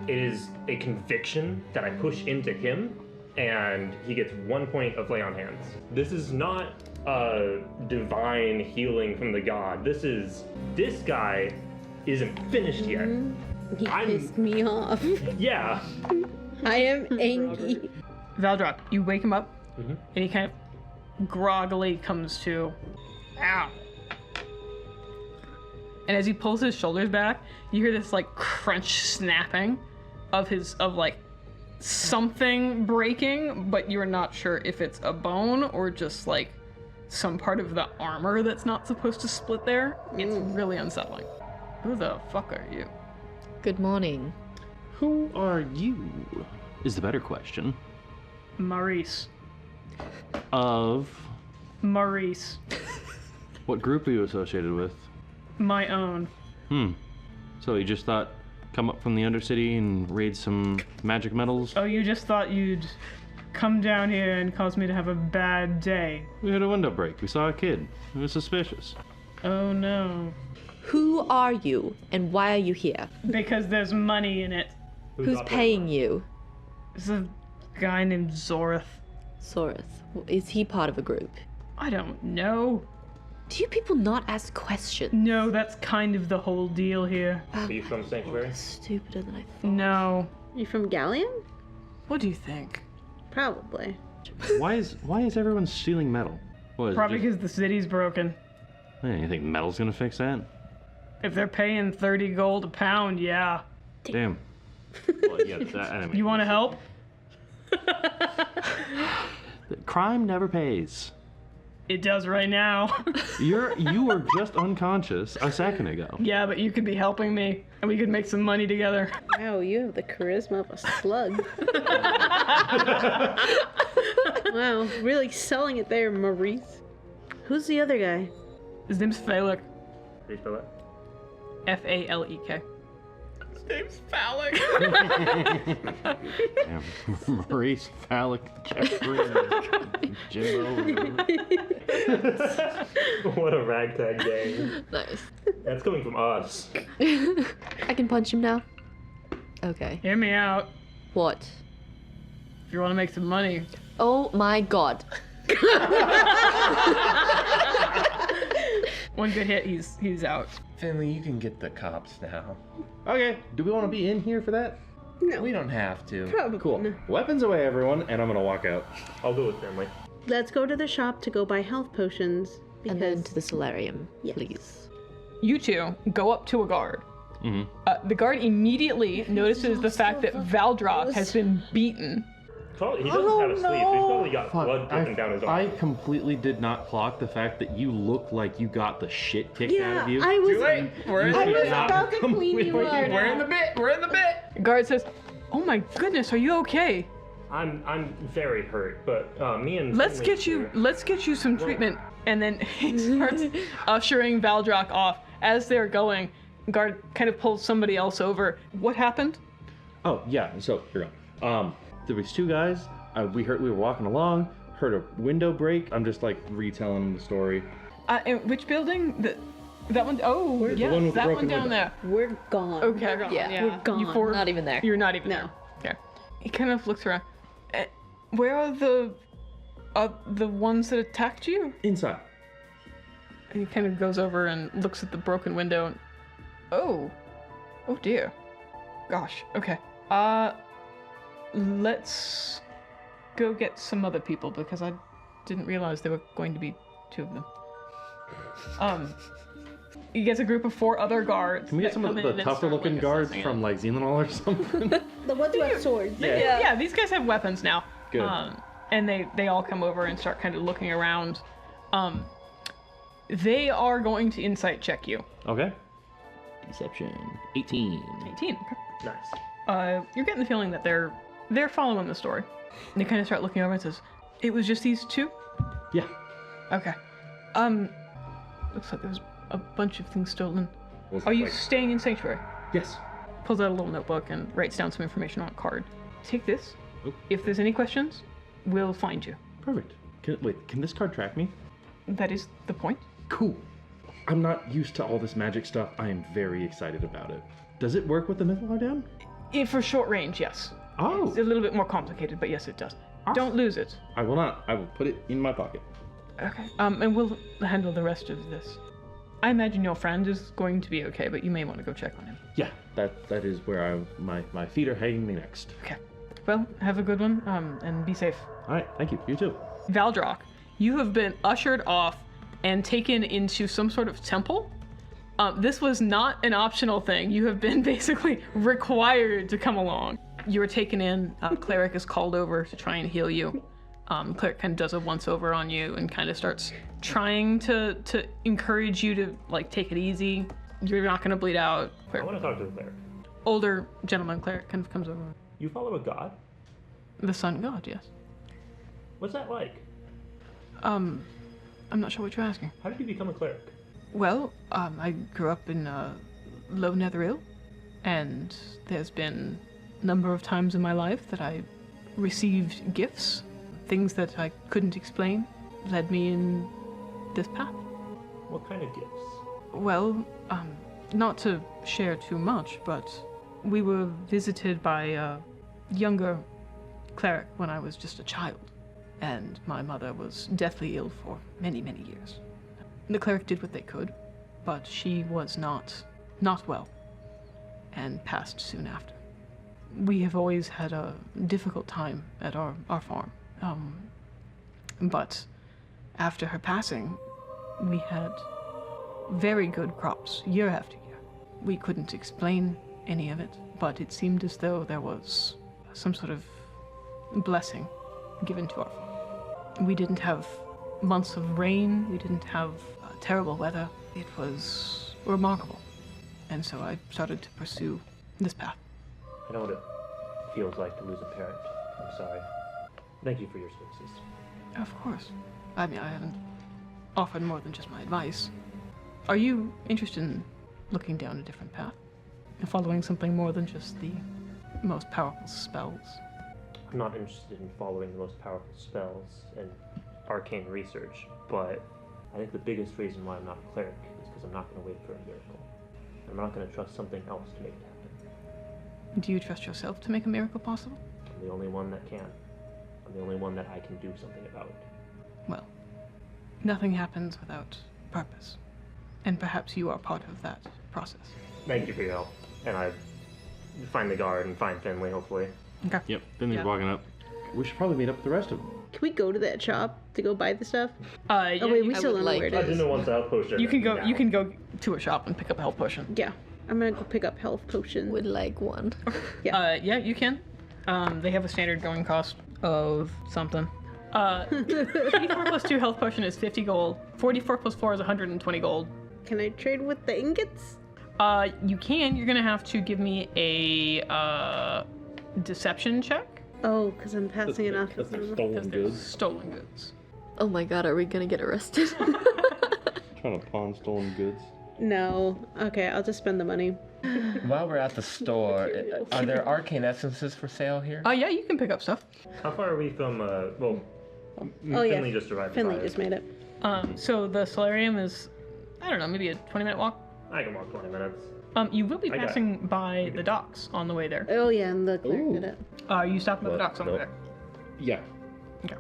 it is a conviction that I push into him, and he gets 1 point of lay on hands. This is not a divine healing from the god. This guy isn't finished yet. He pissed me off. Yeah. I am angry. Valdrop, you wake him up, and he kind of groggily comes to. Ow. And as he pulls his shoulders back, you hear this like crunch snapping of like something breaking, but you're not sure if it's a bone or just like some part of the armor that's not supposed to split there. It's really unsettling. Who the fuck are you? Good morning. Who are you? Is the better question. Maurice. Of Maurice. what group are you associated with? My own. So you just thought come up from the Undercity and raid some magic metals? Oh, you just thought you'd come down here and cause me to have a bad day. We had a window break. We saw a kid. It was suspicious. Oh no. Who are you and why are you here? Because there's money in it. Who's paying you? There's a guy named Zorith. Sorith. Is he part of a group? I don't know. Do you people not ask questions? No, that's kind of the whole deal here. Are you from Sanctuary? Stupider than I thought. No. You from Galleon? What do you think? Probably. Why is everyone stealing metal? What, is it Probably just- because the city's broken. Hey, you think metal's gonna fix that? If they're paying 30 gold a pound, yeah. Damn. Well, yeah, that, I mean, You want to help? crime never pays. It does right now. You were just unconscious a second ago. Yeah, but you could be helping me, and we could make some money together. Wow, you have the charisma of a slug. Wow, really selling it there, Maurice. Who's the other guy? His name's Phalek. How do you spell that? F-A-L-E-K. His name's Phalek. Damn. Maurice, Phallic, Jeffrey, Jimbo. What a ragtag gang. Nice. That's coming from us. I can punch him now? Okay. Hear me out. What? If you want to make some money. Oh my god. One good hit, he's out. Finley, you can get the cops now. Okay, do we want to be in here for that? No, We don't have to. probably. Cool. Weapons away, everyone, and I'm gonna walk out. I'll go with family. Let's go to the shop to go buy health potions. And then to the solarium, Yes. please. You two go up to a guard. Mm-hmm. The guard immediately notices the fact that Valdrop has been beaten. Probably, he doesn't have a sleeve, so he's probably got Fuck, blood dripping down his arm. I completely did not clock the fact that you look like you got the shit kicked out Yeah, of you. I was. We're I in was the bit. about to clean you up. We're in the bit. We're in the bit. Guard says, "Oh my goodness, are you okay? I'm very hurt, but me and Let's Finley get you some treatment." And then he starts ushering Valdrock off. As they're going, Guard kind of pulls somebody else over. What happened? Oh yeah, so here we go. There was two guys. We were walking along, heard a window break. I'm just like retelling them the story. In which building? That one? Oh, yeah, one with the that one broken down window. there. We're gone. Okay. Yeah. We're gone. You four, Not even there. You're not even No. there. Okay. He kind of looks around. Where are the ones that attacked you? Inside. And he kind of goes over and looks at the broken window. And, oh dear. Gosh. Okay. Let's go get some other people because I didn't realize there were going to be two of them. He gets a group of 4 other guards. Can we get some of the tougher looking guards from like Xenonol or something? The ones who have swords. Yeah, these guys have weapons now. Good. And they all come over and start kind of looking around. They are going to insight check you. Okay. Deception. 18. 18. Okay. Nice. You're getting the feeling that they're following the story. And they kind of start looking over and says, "It was just these 2?" Yeah. Okay. Looks like there was a bunch of things stolen. Was Are it you like- staying in Sanctuary? Yes. Pulls out a little notebook and writes down some information on a card. Take this. Oh. If there's any questions, we'll find you. Perfect. Can this card track me? That is the point. Cool. I'm not used to all this magic stuff. I am very excited about it. Does it work with the Mythalar down? For short range, yes. Oh. It's a little bit more complicated, but yes, it does. Don't lose it. I will not. I will put it in my pocket. Okay. And we'll handle the rest of this. I imagine your friend is going to be okay, but you may want to go check on him. Yeah, that is where my feet are hanging me next. Okay. Well, have a good one, and be safe. All right, thank you. You too. Valdrock, you have been ushered off and taken into some sort of temple. This was not an optional thing. You have been basically required to come along. You were taken in. Cleric is called over to try and heal you. Cleric kind of does a once-over on you and kind of starts trying to encourage you to like take it easy. You're not going to bleed out. I want to talk to the cleric. Older gentleman cleric kind of comes over. You follow a god? The sun god, yes. What's that like? I'm not sure what you're asking. How did you become a cleric? Well, I grew up in low Netheril, and there's been a number of times in my life that I received gifts, things that I couldn't explain, led me in this path. What kind of gifts? Well, not to share too much, but we were visited by a younger cleric when I was just a child, and my mother was deathly ill for many, many years. The cleric did what they could, but she was not well, and passed soon after. We have always had a difficult time at our farm, but after her passing, we had very good crops year after year. We couldn't explain any of it, but it seemed as though there was some sort of blessing given to our farm. We didn't have months of rain, we didn't have terrible weather. It was remarkable. And so I started to pursue this path. I know what it feels like to lose a parent. I'm sorry. Thank you for your services. Of course. I mean, I haven't offered more than just my advice. Are you interested in looking down a different path? And following something more than just the most powerful spells? I'm not interested in following the most powerful spells and arcane research, but I think the biggest reason why I'm not a cleric is because I'm not going to wait for a miracle. I'm not going to trust something else to make it happen. Do you trust yourself to make a miracle possible? I'm the only one that can. I'm the only one that I can do something about. Well, nothing happens without purpose. And perhaps you are part of that process. Thank you for your help. And I find the guard and find Finley, hopefully. Okay. Yep, Finley's Yeah. walking up. We should probably meet up with the rest of them. Can we go to that shop to go buy the stuff? Yeah, Oh wait, we I still would don't know like where it I didn't is. know once a health potion. you can go. now. You can go to a shop and pick up a health potion. Yeah, I'm gonna go pick up health potion. Would like one. Yeah, you can. They have a standard going cost. of something. 54 plus 2 health potion is 50 gold. 44 plus 4 is 120 gold. Can I trade with the ingots? You can. You're gonna have to give me a deception check. Oh, because I'm passing it off. That's as like a- stolen Because they're goods. stolen goods. Oh my god, are we gonna get arrested? Trying to pawn stolen goods. No. Okay, I'll just spend the money. While we're at the store, are there arcane essences for sale here? Yeah, you can pick up stuff. How far are we from, well, Oh, yeah. Finley just arrived. Finley by just it. made it. So the solarium is, I don't know, maybe a 20-minute walk. I can walk 20 minutes. You will be I got it. passing by the docks on the way there. Oh, yeah, and the clerk Ooh. did it. You stopping by the What? docks on the way Nope. there. Yeah. Okay.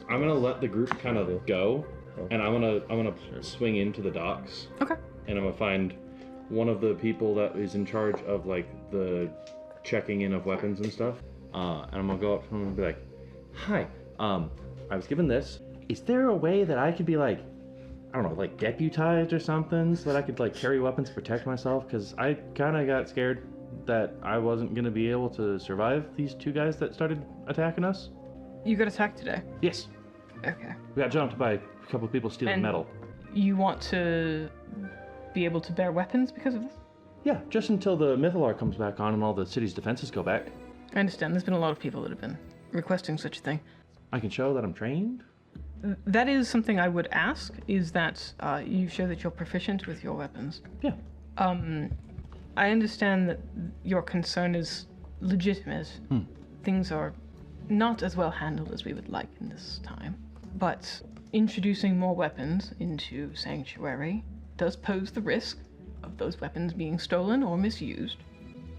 I'm gonna let the group kind of go, and I'm gonna swing into the docks, Okay. and I'm gonna find one of the people that is in charge of like the checking in of weapons and stuff. And I'm gonna go up to him and be like, "Hi, I was given this. Is there a way that I could be like, I don't know, like deputized or something, so that I could like carry weapons to protect myself? Because I kind of got scared that I wasn't gonna be able to survive these two guys that started attacking us." You got attacked today. Yes, Okay. we got jumped by a couple of people stealing And- metal. You want to be able to bear weapons because of this? Yeah, just until the Mythalar comes back on and all the city's defenses go back. I understand. There's been a lot of people that have been requesting such a thing. I can show that I'm trained. That is something I would ask, is that you show that you're proficient with your weapons. Yeah. I understand that your concern is legitimate. Things are not as well handled as we would like in this time. But introducing more weapons into Sanctuary does pose the risk of those weapons being stolen or misused.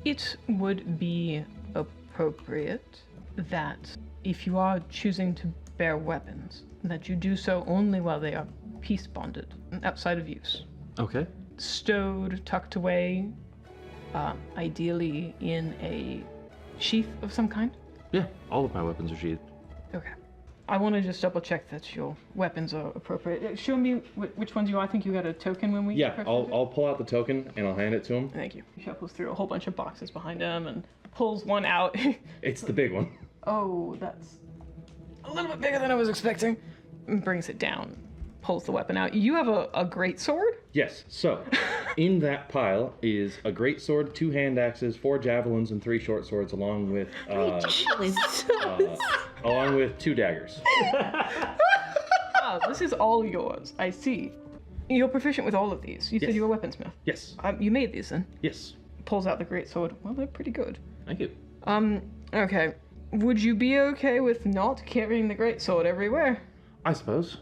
It would be appropriate that if you are choosing to bear weapons, that you do so only while they are peace bonded, outside of use. Okay. Stowed, tucked away, ideally in a sheath of some kind. Yeah, all of my weapons are sheathed. Okay. I want to just double check that your weapons are appropriate. Show me which ones you are. I think you got a token when we. Yeah, purchased it. I'll pull out the token and I'll hand it to him. Thank you. He shuffles through a whole bunch of boxes behind him and pulls one out. It's the big one. Oh, that's a little bit bigger than I was expecting. And brings it down, pulls the weapon out. You have a great sword? Yes, so in that pile is a great sword, 2 hand axes, 4 javelins, and 3 short swords, along with along with 2 daggers. This is all yours. I see. You're proficient with all of these. You said Yes. you were a weaponsmith. Yes, You made these then. yes. Pulls out the great sword. Well, they're pretty good. Thank you. Okay. Would you be okay with not carrying the great sword everywhere? I suppose.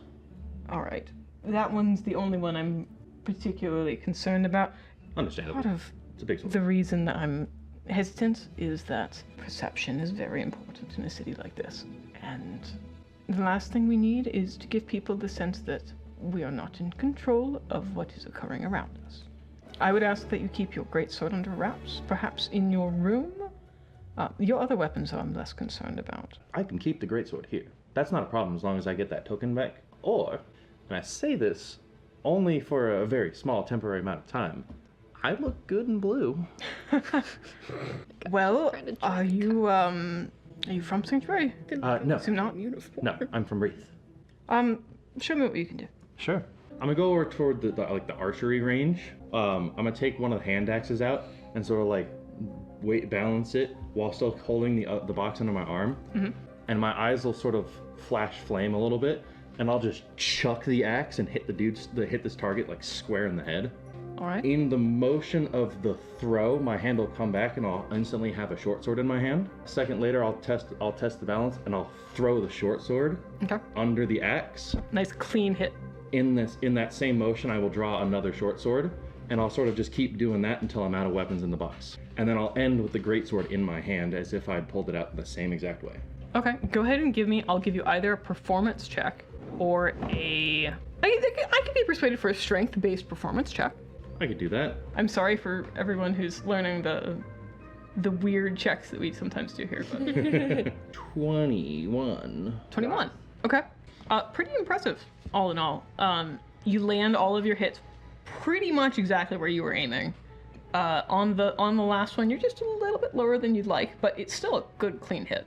All right. That one's the only one I'm particularly concerned about. Understandable. Part of It's a big sword. the reason that I'm hesitant is that perception is very important in a city like this. And the last thing we need is to give people the sense that we are not in control of what is occurring around us. I would ask that you keep your greatsword under wraps, perhaps in your room. Your other weapons I'm less concerned about. I can keep the greatsword here. That's not a problem as long as I get that token back. Or, and I say this only for a very small temporary amount of time, I look good in blue. Well, are you from Sanctuary? No. Assume not. No, I'm from Wreath. Show me what you can do. Sure. I'm gonna go over toward the archery range. I'm gonna take one of the hand axes out and sort of like balance it while still holding the box under my arm. Mm-hmm. And my eyes will sort of flash flame a little bit, and I'll just chuck the axe and hit this target like square in the head. All right. In the motion of the throw, my hand will come back and I'll instantly have a short sword in my hand. A second later, I'll test the balance and I'll throw the short sword Okay. under the axe. Nice clean hit. In that same motion, I will draw another short sword, and I'll sort of just keep doing that until I'm out of weapons in the box. And then I'll end with the greatsword in my hand as if I'd pulled it out in the same exact way. Okay, go ahead and I'll give you either a performance check or I could be persuaded for a strength-based performance check. I could do that. I'm sorry for everyone who's learning the weird checks that we sometimes do here, but 21. 21. Okay. Pretty impressive, all in all. You land all of your hits pretty much exactly where you were aiming. On the last one, you're just a little bit lower than you'd like, but it's still a good clean hit.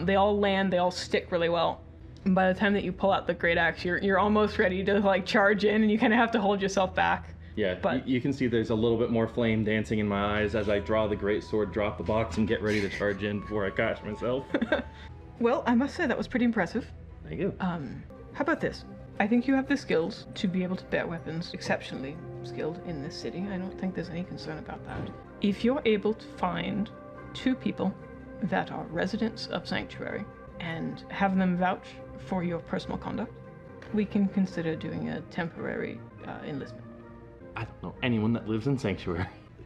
They all land, they all stick really well. And by the time that you pull out the great axe, you're almost ready to like charge in, and you kind of have to hold yourself back. Yeah, But you can see there's a little bit more flame dancing in my eyes as I draw the great sword, drop the box, and get ready to charge in before I catch myself. well, I must say that was pretty impressive. Thank you. How about this? I think you have the skills to be able to bear weapons, exceptionally skilled in this city. I don't think there's any concern about that. If you're able to find 2 people that are residents of Sanctuary and have them vouch for your personal conduct, we can consider doing a temporary enlistment. I don't know anyone that lives in Sanctuary.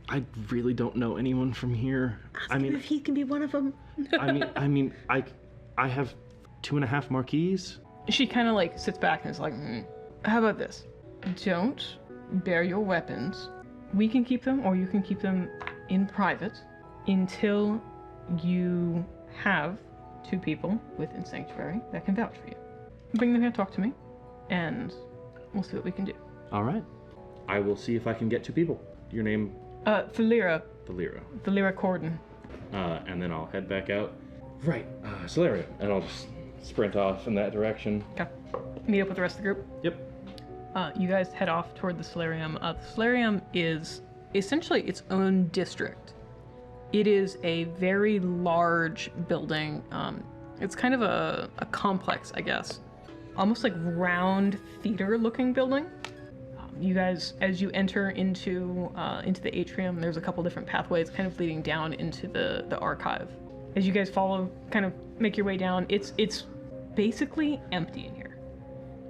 I really don't know anyone from here. Ask him if he can be one of them. I have 2.5 marquees. She kind of like sits back and is like, how about this? Don't bear your weapons. We can keep them, or you can keep them in private until you have 2 people within Sanctuary that can vouch for you. Bring them here, talk to me, and we'll see what we can do. All right. I will see if I can get 2 people. Your name? Thalira. Thalira. Thalira Corden. And then I'll head back out. Right, Solarium. And I'll just sprint off in that direction. Okay. Meet up with the rest of the group. Yep. You guys head off toward the Solarium. The Solarium is essentially its own district. It is a very large building. It's kind of a complex, I guess. Almost like round theater-looking building. You guys, as you enter into the atrium, there's a couple different pathways kind of leading down into the archive. As you guys follow, kind of make your way down, it's basically empty in here.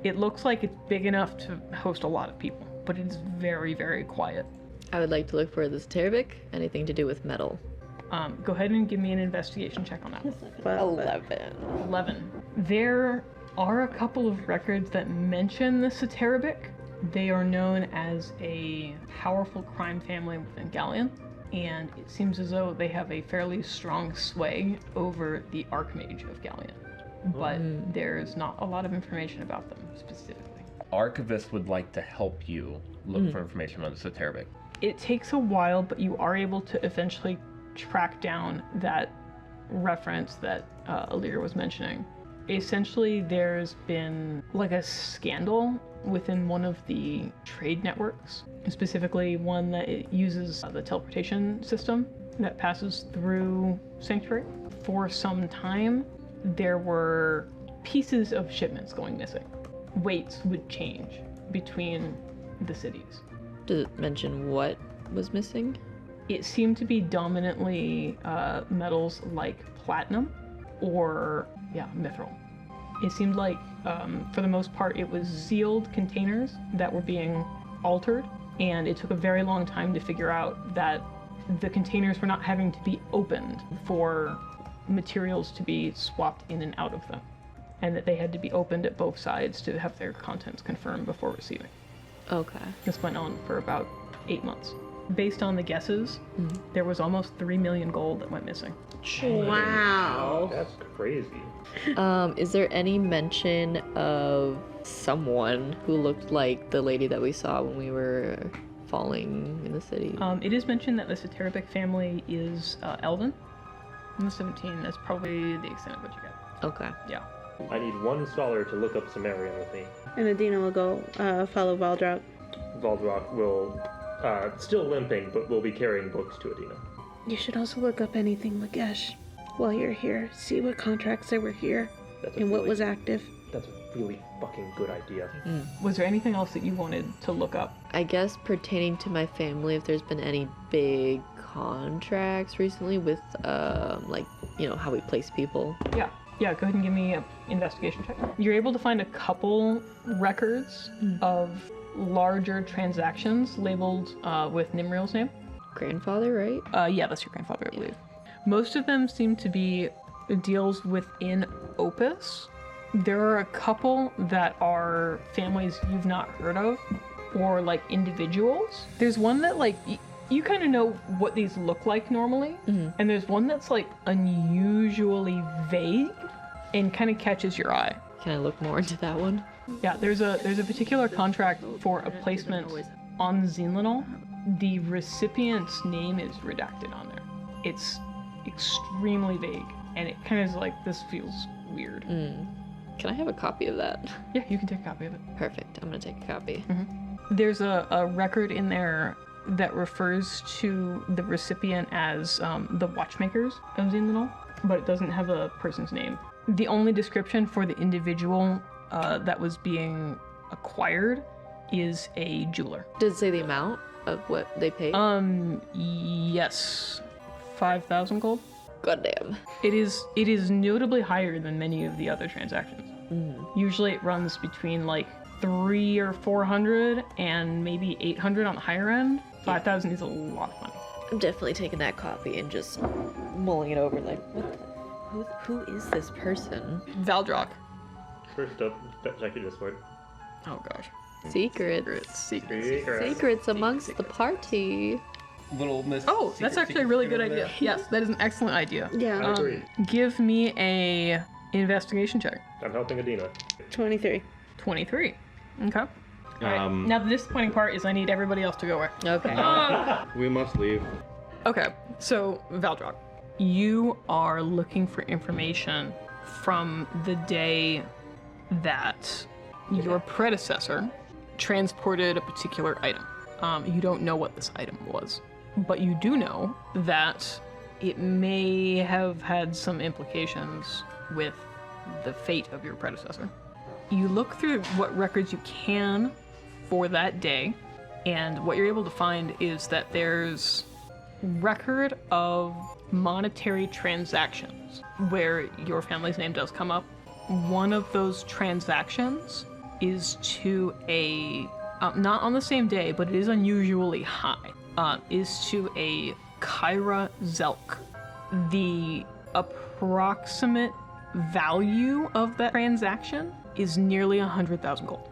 It looks like it's big enough to host a lot of people, but it is very, very quiet. I would like to look for this Terabik, anything to do with metal. Go ahead and give me an investigation check on that one. 11. 11. There are a couple of records that mention the Terabik. They are known as a powerful crime family within Galleon, and it seems as though they have a fairly strong sway over the Archmage of Galleon. But there's not a lot of information about them specifically. Archivist would like to help you look for information on the Soteribic. It takes a while, but you are able to eventually track down that reference that Alir was mentioning. Essentially, there's been like a scandal within one of the trade networks, specifically one that it uses the teleportation system that passes through Sanctuary. For some time, there were pieces of shipments going missing. Weights would change between the cities. Does it mention what was missing? It seemed to be dominantly metals like platinum or, mithril. It seemed like, for the most part, it was sealed containers that were being altered, and it took a very long time to figure out that the containers were not having to be opened for materials to be swapped in and out of them, and that they had to be opened at both sides to have their contents confirmed before receiving. Okay. This went on for about 8 months. Based on the guesses, there was almost 3 million gold that went missing. Wow. That's crazy. Is there any mention of someone who looked like the lady that we saw when we were falling in the city? It is mentioned that the Soteribic family is Elven. In the 17, that's probably the extent of what you get. Okay. Yeah. I need one scholar to look up Sumerian with me. And Adina will go follow Valdrock. Valdrock will, still limping, but will be carrying books to Adina. You should also look up anything Lagesh while you're here. See what contracts there were here and what was active. That's a really fucking good idea. Was there anything else that you wanted to look up? I guess pertaining to my family, if there's been any big contracts recently with, how we place people. Yeah, go ahead and give me an investigation check. You're able to find a couple records of larger transactions labeled with Nimril's name. Grandfather, right? Yeah, that's your grandfather, I believe. Most of them seem to be deals within Opus. There are a couple that are families you've not heard of, or like individuals. There's one that like you kind of know what these look like normally, and there's one that's like unusually vague and kind of catches your eye. Can I look more into that one? Yeah, there's a particular contract for a placement on Zinlinol The recipient's name is redacted on there. It's extremely vague, and it kind of is like, this feels weird. Can I have a copy of that? Yeah, you can take a copy of it. Perfect. I'm gonna take a copy. There's a record in there that refers to the recipient as the watchmakers of Zindanol, but it doesn't have a person's name. The only description for the individual that was being acquired is a jeweler. Did it say the amount of what they paid? Yes. 5,000 gold. Goddamn. It is notably higher than many of the other transactions. Usually it runs between like 300 or 400 and maybe 800 on the higher end. 5,000 is a lot of money. I'm definitely taking that copy and just mulling it over like, who is this person? Valdrock. First up, check your Discord. Oh gosh. Secrets. Secrets amongst the party. Little Miss. Oh, that's actually a really good idea. Yes, that is an excellent idea. Yeah. I agree. Give me a investigation check. I'm helping Adina. 23. 23. Okay. Alright, now the disappointing part is I need everybody else to go away. Okay. We must leave. Okay, so Valdrock, you are looking for information from the day that your predecessor transported a particular item. You don't know what this item was, but you do know that it may have had some implications with the fate of your predecessor. You look through what records you can for that day, and what you're able to find is that there's record of monetary transactions where your family's name does come up. One of those transactions is to a, not on the same day, but it is unusually high, is to a Kyra Zelk. The approximate value of that transaction is nearly 100,000 gold.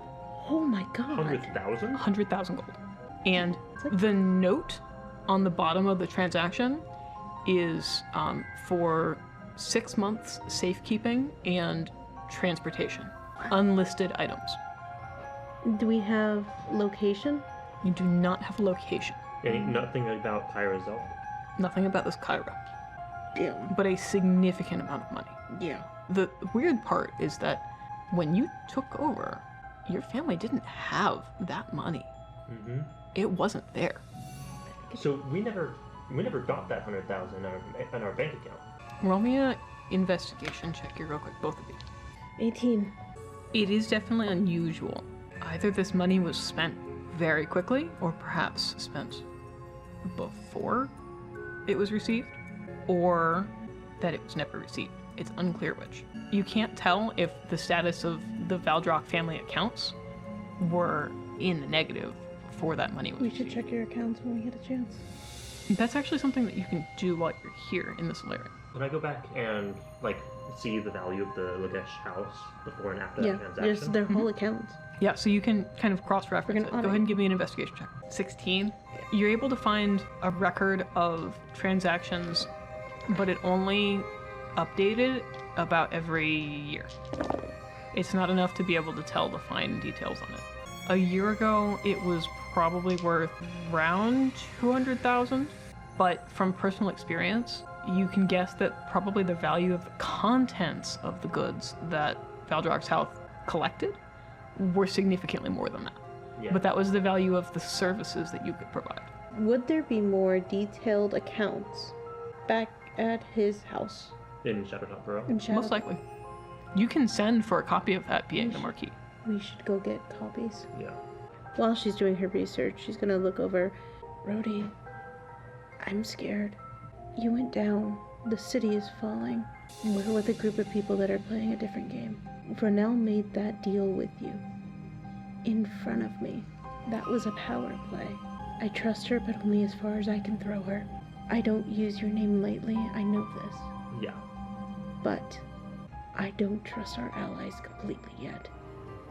Oh my god. 100,000? 100,000 gold. And the note on the bottom of the transaction is for 6 months safekeeping and transportation. Unlisted items. Do we have location? You do not have a location. Nothing about Kyra Nothing about this Kyra, Damn. but a significant amount of money. Yeah. The weird part is that when you took over, your family didn't have that money. Mm-hmm. It wasn't there. So we never got that 100,000 on our bank account. Roll me a investigation check here real quick, both of you. 18. It is definitely unusual. Either this money was spent very quickly, or perhaps spent before it was received, or that it was never received. It's unclear which. You can't tell if the status of the Valdrock family accounts were in the negative before that money was We should received. check your accounts when we get a chance. That's actually something that you can do while you're here in this area. Can I go back and see the value of the Lagesh house before and after Yeah, that transaction? there's their whole accounts. Yeah, so you can kind of cross-reference We're it. gonna Go ahead and give me an investigation check. 16. You're able to find a record of transactions, but it only updated about every year. It's not enough to be able to tell the fine details on it. A year ago, it was probably worth around 200,000, but from personal experience, you can guess that probably the value of the contents of the goods that Valdrock's house collected were significantly more than that. Yeah. But that was the value of the services that you could provide. Would there be more detailed accounts back at his house In Shadowtop Borough. in Shadow? Most likely. You can send for a copy of that via the marquee. We should go get copies. Yeah. While she's doing her research, she's gonna look over. Rhodey, I'm scared. You went down. The city is falling. We're with a group of people that are playing a different game. Vernell made that deal with you. In front of me. That was a power play. I trust her, but only as far as I can throw her. I don't use your name lightly, I know this. Yeah. But I don't trust our allies completely yet.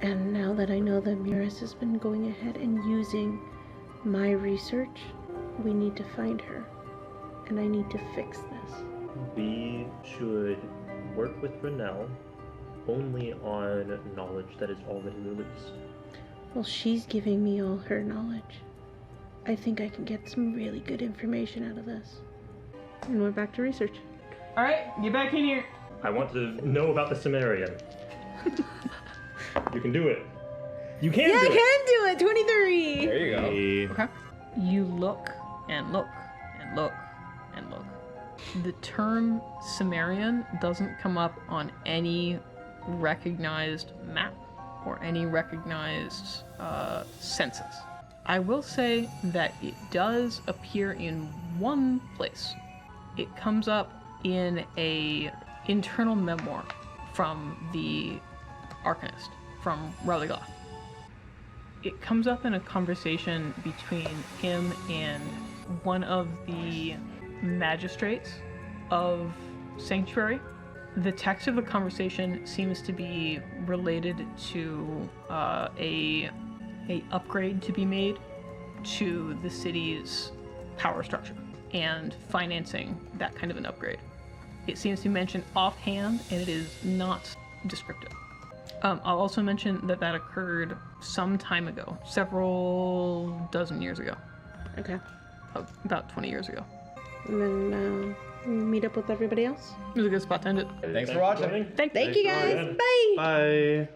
And now that I know that Miras has been going ahead and using my research, we need to find her. And I need to fix this. We should work with Brunel only on knowledge that is already released. Well, she's giving me all her knowledge. I think I can get some really good information out of this. And we're back to research. All right, get back in here. I want to know about the Sumerian. You can do it. You can Yeah, do I it. can do it! 23! There you go. Okay. You look and look and look and look. The term Sumerian doesn't come up on any recognized map or any recognized census. I will say that it does appear in one place. It comes up in a internal memoir from the Arcanist, from Religoth. It comes up in a conversation between him and one of the magistrates of Sanctuary. The text of the conversation seems to be related to a upgrade to be made to the city's power structure and financing that kind of an upgrade. It seems to mention offhand, and it is not descriptive. I'll also mention that that occurred some time ago, several dozen years ago, Okay. about 20 years ago. And then meet up with everybody else. It was a good spot to end it. Thanks for watching. Thank you guys. Bye. Bye.